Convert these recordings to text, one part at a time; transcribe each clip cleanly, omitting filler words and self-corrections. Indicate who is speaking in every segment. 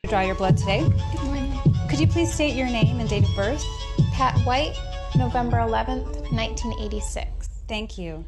Speaker 1: Draw your blood today.
Speaker 2: Good morning.
Speaker 1: Could you please state your name and date of birth?
Speaker 2: Pat White, November 11th, 1986.
Speaker 1: Thank you.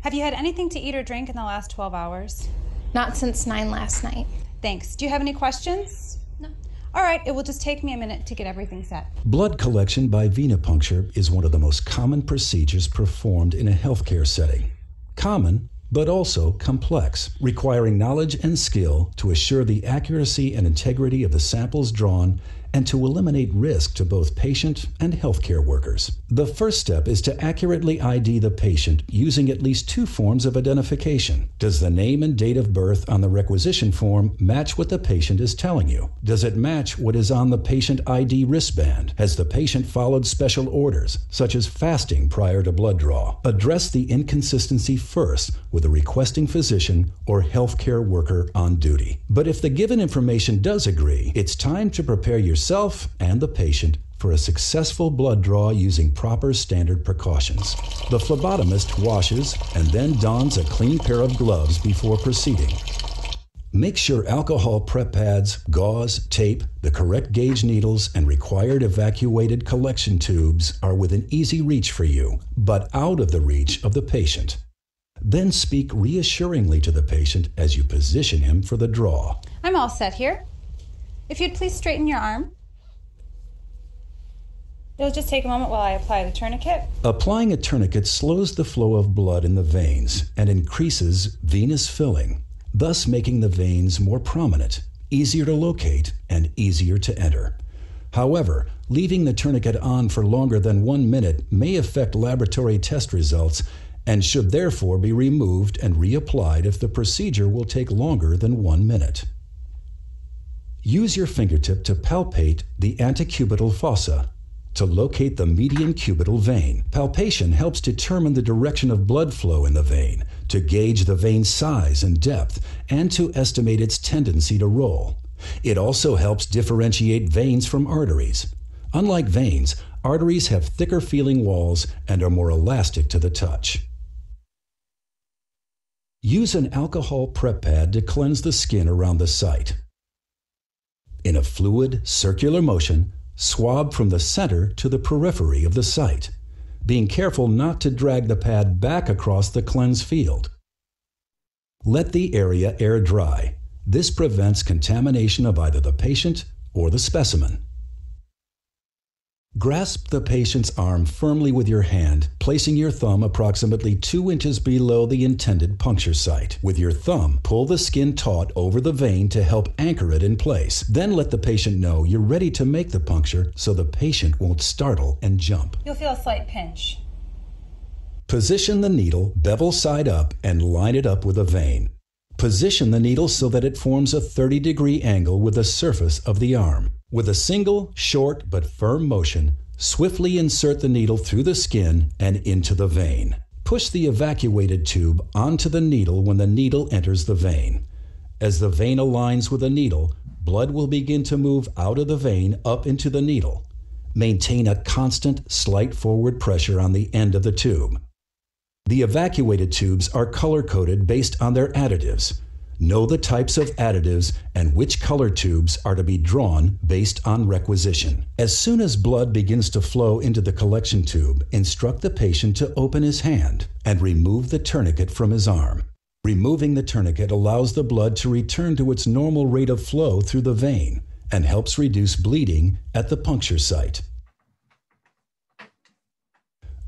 Speaker 1: Have you had anything to eat or drink in the last 12 hours?
Speaker 2: Not since 9 last night.
Speaker 1: Thanks. Do you have any questions?
Speaker 2: No.
Speaker 1: All right, it will just take me a minute to get everything set.
Speaker 3: Blood collection by venipuncture is one of the most common procedures performed in a healthcare setting. Common, but also complex, requiring knowledge and skill to assure the accuracy and integrity of the samples drawn and to eliminate risk to both patient and healthcare workers. The first step is to accurately ID the patient using at least two forms of identification. Does the name and date of birth on the requisition form match what the patient is telling you? Does it match what is on the patient ID wristband? Has the patient followed special orders, such as fasting prior to blood draw? Address the inconsistency first with a requesting physician or healthcare worker on duty. But if the given information does agree, it's time to prepare yourself and the patient for a successful blood draw using proper standard precautions. The phlebotomist washes and then dons a clean pair of gloves before proceeding. Make sure alcohol prep pads, gauze, tape, the correct gauge needles, and required evacuated collection tubes are within easy reach for you, but out of the reach of the patient. Then speak reassuringly to the patient as you position him for the draw.
Speaker 1: I'm all set here. If you'd please straighten your arm. It'll just take a moment while I apply the tourniquet.
Speaker 3: Applying a tourniquet slows the flow of blood in the veins and increases venous filling, thus making the veins more prominent, easier to locate, and easier to enter. However, leaving the tourniquet on for longer than 1 minute may affect laboratory test results and should therefore be removed and reapplied if the procedure will take longer than 1 minute. Use your fingertip to palpate the antecubital fossa to locate the median cubital vein. Palpation helps determine the direction of blood flow in the vein, to gauge the vein size and depth, and to estimate its tendency to roll. It also helps differentiate veins from arteries. Unlike veins, arteries have thicker feeling walls and are more elastic to the touch. Use an alcohol prep pad to cleanse the skin around the site. In a fluid, circular motion, swab from the center to the periphery of the site, being careful not to drag the pad back across the cleansed field. Let the area air dry. This prevents contamination of either the patient or the specimen. Grasp the patient's arm firmly with your hand, placing your thumb approximately 2 inches below the intended puncture site. With your thumb, pull the skin taut over the vein to help anchor it in place. Then let the patient know you're ready to make the puncture so the patient won't startle and jump.
Speaker 1: You'll feel a slight pinch.
Speaker 3: Position the needle bevel side up and line it up with a vein. Position the needle so that it forms a 30-degree angle with the surface of the arm. With a single, short but firm motion, swiftly insert the needle through the skin and into the vein. Push the evacuated tube onto the needle when the needle enters the vein. As the vein aligns with the needle, blood will begin to move out of the vein up into the needle. Maintain a constant, slight forward pressure on the end of the tube. The evacuated tubes are color-coded based on their additives. Know the types of additives and which color tubes are to be drawn based on requisition. As soon as blood begins to flow into the collection tube, instruct the patient to open his hand and remove the tourniquet from his arm. Removing the tourniquet allows the blood to return to its normal rate of flow through the vein and helps reduce bleeding at the puncture site.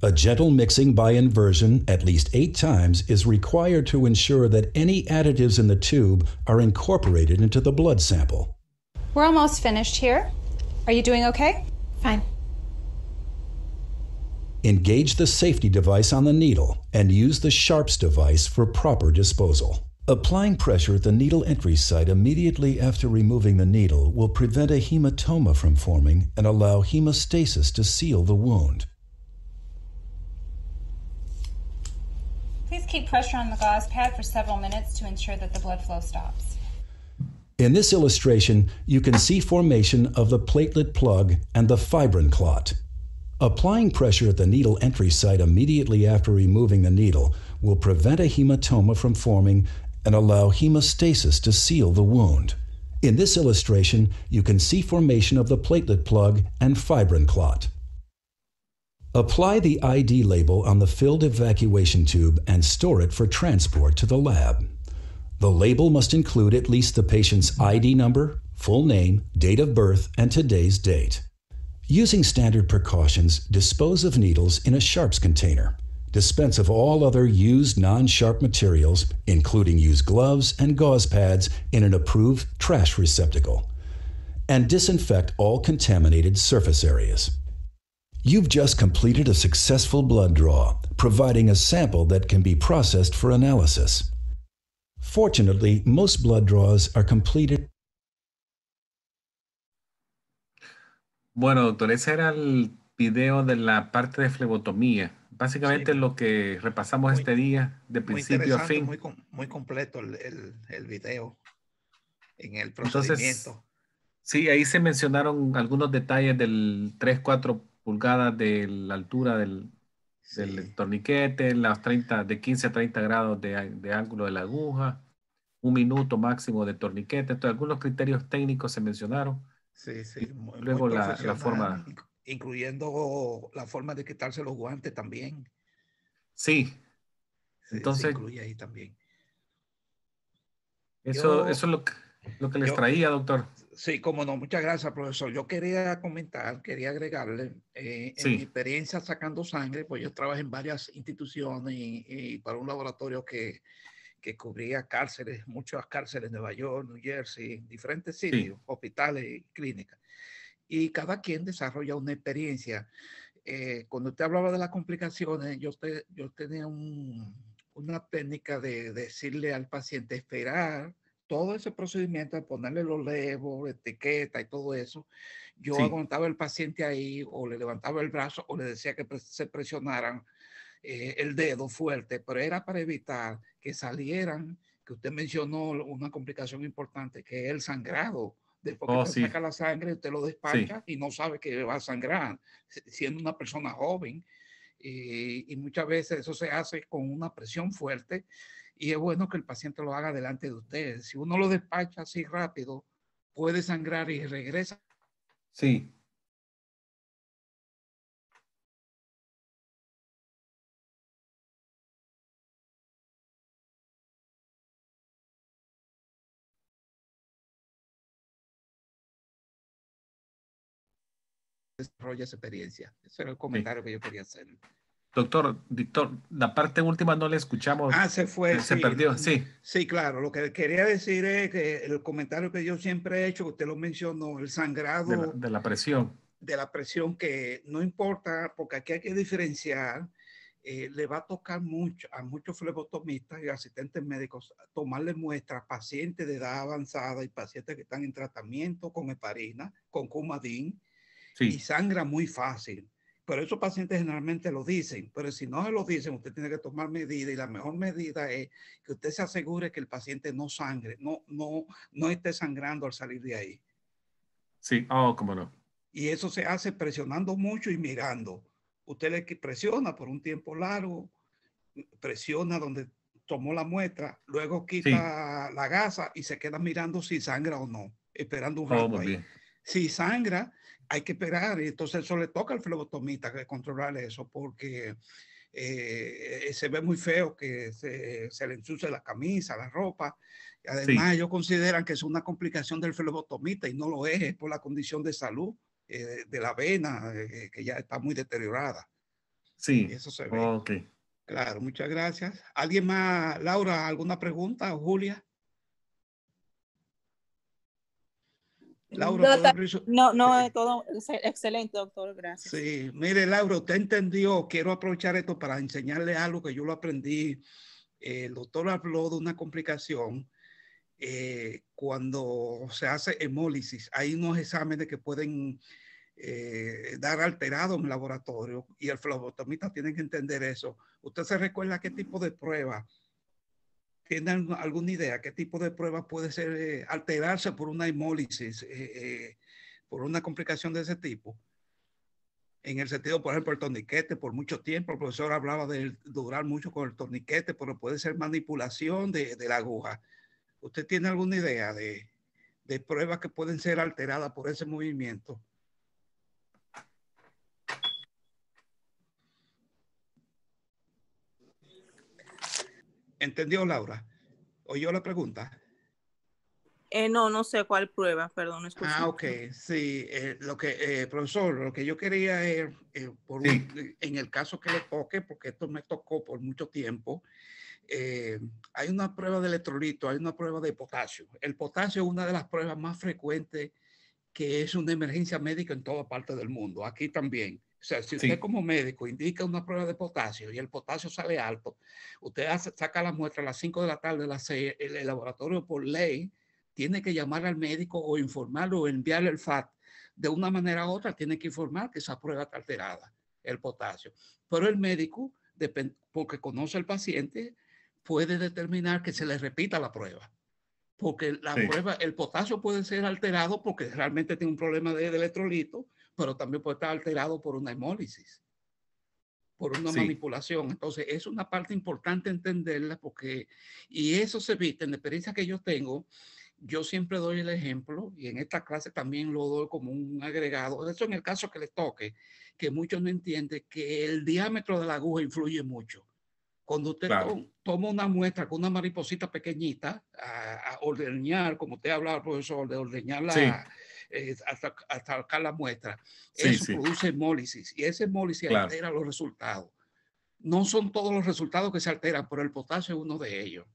Speaker 3: A gentle mixing by inversion at least 8 times is required to ensure that any additives in the tube are incorporated into the blood sample.
Speaker 1: We're almost finished here. Are you doing okay?
Speaker 2: Fine.
Speaker 3: Engage the safety device on the needle and use the Sharps device for proper disposal. Applying pressure at the needle entry site immediately after removing the needle will prevent a hematoma from forming and allow hemostasis to seal the wound.
Speaker 1: Please keep pressure on the gauze pad for several minutes to ensure that the blood flow stops.
Speaker 3: In this illustration, you can see formation of the platelet plug and the fibrin clot. Applying pressure at the needle entry site immediately after removing the needle will prevent a hematoma from forming and allow hemostasis to seal the wound. In this illustration, you can see formation of the platelet plug and fibrin clot. Apply the ID label on the filled evacuation tube and store it for transport to the lab. The label must include at least the patient's ID number, full name, date of birth, and today's date. Using standard precautions, dispose of needles in a sharps container. Dispense of all other used non-sharp materials, including used gloves and gauze pads, in an approved trash receptacle. And disinfect all contaminated surface areas. You've just completed a successful blood draw, providing a sample that can be processed for analysis. Fortunately, most blood draws are completed.
Speaker 4: Bueno, doctor, ese era el video de la parte de flebotomía. Básicamente
Speaker 5: Sí,
Speaker 4: lo que repasamos
Speaker 5: muy-
Speaker 4: este día, de
Speaker 5: muy
Speaker 4: principio a
Speaker 5: interesante,
Speaker 4: fin.
Speaker 5: muy completo el video en el
Speaker 4: Entonces,
Speaker 5: procedimiento.
Speaker 4: sí, ahí se mencionaron algunos detalles del 3-4 pulgadas de la altura del
Speaker 5: Sí,
Speaker 4: torniquete, de 15 a 30 grados de ángulo de la aguja, 1 minuto máximo de torniquete. Entonces, algunos criterios técnicos se mencionaron.
Speaker 5: sí,
Speaker 4: Y
Speaker 5: muy
Speaker 4: luego la
Speaker 5: profesional,
Speaker 4: forma.
Speaker 5: incluyendo la forma de quitarse los guantes también.
Speaker 4: Sí,
Speaker 5: Se
Speaker 4: entonces,
Speaker 5: incluye ahí también.
Speaker 4: eso
Speaker 5: Yo,
Speaker 4: es lo que les
Speaker 5: yo,
Speaker 4: traía, doctor.
Speaker 5: sí, cómo no, muchas gracias, profesor. Yo quería comentar, quería agregarle, en mi
Speaker 4: Sí,
Speaker 5: experiencia sacando sangre, pues yo trabajé en varias instituciones y para un laboratorio que cubría cárceles, muchas cárceles de Nueva York, New Jersey, diferentes
Speaker 4: sí,
Speaker 5: sitios, hospitales y clínicas. Y cada quien desarrolla una experiencia. Cuando usted hablaba de las complicaciones, yo tenía una técnica de decirle al paciente esperar todo ese procedimiento, de ponerle los labels, etiqueta y todo eso. Yo
Speaker 4: sí,
Speaker 5: aguantaba el paciente ahí o le levantaba el brazo o le decía que se presionaran el dedo fuerte, pero era para evitar que salieran, que usted mencionó una complicación importante, que es el sangrado. Después que
Speaker 4: oh,
Speaker 5: te
Speaker 4: sí,
Speaker 5: saca la sangre, usted lo
Speaker 4: sí,
Speaker 5: despacha y no sabe que va a sangrar, siendo una persona joven. Y muchas veces eso se hace con una presión fuerte y es bueno que el paciente lo haga delante de usted. Si uno lo despacha así rápido, puede sangrar y regresa.
Speaker 4: sí.
Speaker 5: Desarrolla esa experiencia. Ese era el
Speaker 4: Sí.
Speaker 5: comentario que yo quería hacer.
Speaker 4: Doctor, la parte última no la escuchamos.
Speaker 5: Se fue,
Speaker 4: Se
Speaker 5: sí.
Speaker 4: perdió, sí,
Speaker 5: Sí, claro. Lo que quería decir es que el comentario que yo siempre he hecho, usted lo mencionó, el sangrado
Speaker 4: de la presión.
Speaker 5: de la presión, que no importa, porque aquí hay que diferenciar, le va a tocar mucho a muchos flebotomistas y asistentes médicos tomarle muestras a pacientes de edad avanzada y pacientes que están en tratamiento con heparina, con Coumadin, y
Speaker 4: Sí,
Speaker 5: sangra muy fácil. Pero esos pacientes generalmente lo dicen, pero si no se lo dicen, usted tiene que tomar medidas y la mejor medida es que usted se asegure que el paciente no sangre, no esté sangrando al salir de ahí.
Speaker 4: sí, oh, cómo no.
Speaker 5: Y eso se hace presionando mucho y mirando. Usted le presiona por un tiempo largo, presiona donde tomó la muestra, luego
Speaker 4: Sí,
Speaker 5: quita la gasa y se queda mirando si sangra o no, esperando un
Speaker 4: oh,
Speaker 5: rato
Speaker 4: muy
Speaker 5: ahí.
Speaker 4: bien.
Speaker 5: Si sangra, hay que esperar y entonces eso le toca al flebotomista que controlar eso porque se ve muy feo que se le ensucie la camisa, la ropa. Además,
Speaker 4: Sí,
Speaker 5: ellos consideran que es una complicación del flebotomista y no lo es por la condición de salud de la vena que ya está muy deteriorada.
Speaker 4: sí,
Speaker 5: Eso se ve.
Speaker 4: ok.
Speaker 5: Claro, muchas gracias. ¿Alguien más, Laura, alguna pregunta o Julia? Laura, ¿puede
Speaker 6: Doctor,
Speaker 5: abrir su...
Speaker 6: no,
Speaker 5: Sí.
Speaker 6: todo excelente, doctor, gracias.
Speaker 5: Sí, mire, Laura, usted entendió, quiero aprovechar esto para enseñarle algo que yo lo aprendí. El doctor habló de una complicación cuando se hace hemólisis. Hay unos exámenes que pueden dar alterado en el laboratorio y el flebotomista tiene que entender eso. ¿Usted se recuerda qué tipo de prueba? ¿Tienen alguna idea qué tipo de prueba puede ser alterarse por una hemólisis, por una complicación de ese tipo? En el sentido, por ejemplo, el torniquete por mucho tiempo, el profesor hablaba de durar mucho con el torniquete, pero puede ser manipulación de la aguja. ¿Usted tiene alguna idea de de pruebas que pueden ser alteradas por ese movimiento. ¿Entendió, Laura? ¿Oyó la pregunta?
Speaker 6: No sé cuál prueba, perdón, no escuché.
Speaker 5: Ok, sí, profesor, lo que yo quería es, en el caso que le toque, porque esto me tocó por mucho tiempo, hay una prueba de electrolito, hay una prueba de potasio. El potasio es una de las pruebas más frecuentes que es una emergencia médica en toda parte del mundo, aquí también. O sea, si usted como médico indica una prueba de potasio y el potasio sale alto, usted saca la muestra a las 5 de la tarde, a las 6, el laboratorio por ley tiene que llamar al médico o informarlo o enviarle el FAT. De una manera u otra tiene que informar que esa prueba está alterada, el potasio. Pero el médico, porque conoce al paciente, puede determinar que se le repita la prueba. Porque la prueba, el potasio puede ser alterado porque realmente tiene un problema de electrolito, pero también puede estar alterado por una hemólisis, por una manipulación. Entonces, es una parte importante entenderla porque, y eso se evita en la experiencia que yo tengo. Yo siempre doy el ejemplo, y en esta clase también lo doy como un agregado. Eso en el caso que les toque, que muchos no entienden que el diámetro de la aguja influye mucho. Cuando usted toma una muestra con una mariposita pequeñita, a ordeñar, como usted hablaba, profesor, de ordeñarla hasta sacar la muestra, eso produce hemólisis, y esa hemólisis altera los resultados. No son todos los resultados que se alteran, pero el potasio es uno de ellos.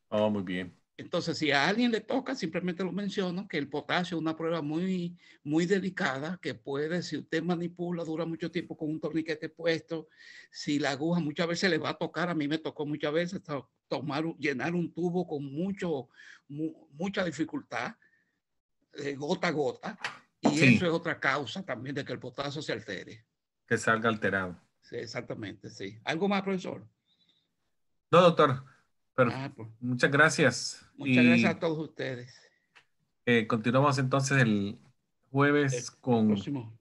Speaker 4: Oh, muy bien.
Speaker 5: Entonces, si a alguien le toca, simplemente lo menciono, que el potasio es una prueba muy, muy delicada, que puede, si usted manipula, dura mucho tiempo con un torniquete puesto, si la aguja muchas veces le va a tocar, a mí me tocó muchas veces llenar un tubo con mucha dificultad, gota a gota, y eso es otra causa también de que el potasio se altere.
Speaker 4: Que salga alterado.
Speaker 5: Sí, exactamente, sí. ¿Algo más, profesor?
Speaker 4: No, doctor. Pero muchas gracias.
Speaker 5: Muchas gracias a todos ustedes.
Speaker 4: Continuamos entonces el jueves con...
Speaker 5: Próximo.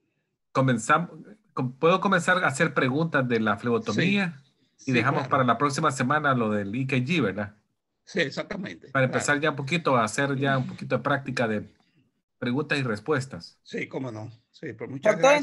Speaker 4: ¿Puedo comenzar a hacer preguntas de la flebotomía? Y dejamos para la próxima semana lo del EKG, ¿verdad?
Speaker 5: Sí, exactamente.
Speaker 4: Para empezar ya un poquito, a hacer ya un poquito de práctica de preguntas y respuestas.
Speaker 5: Sí, cómo no. Sí, pues muchas gracias.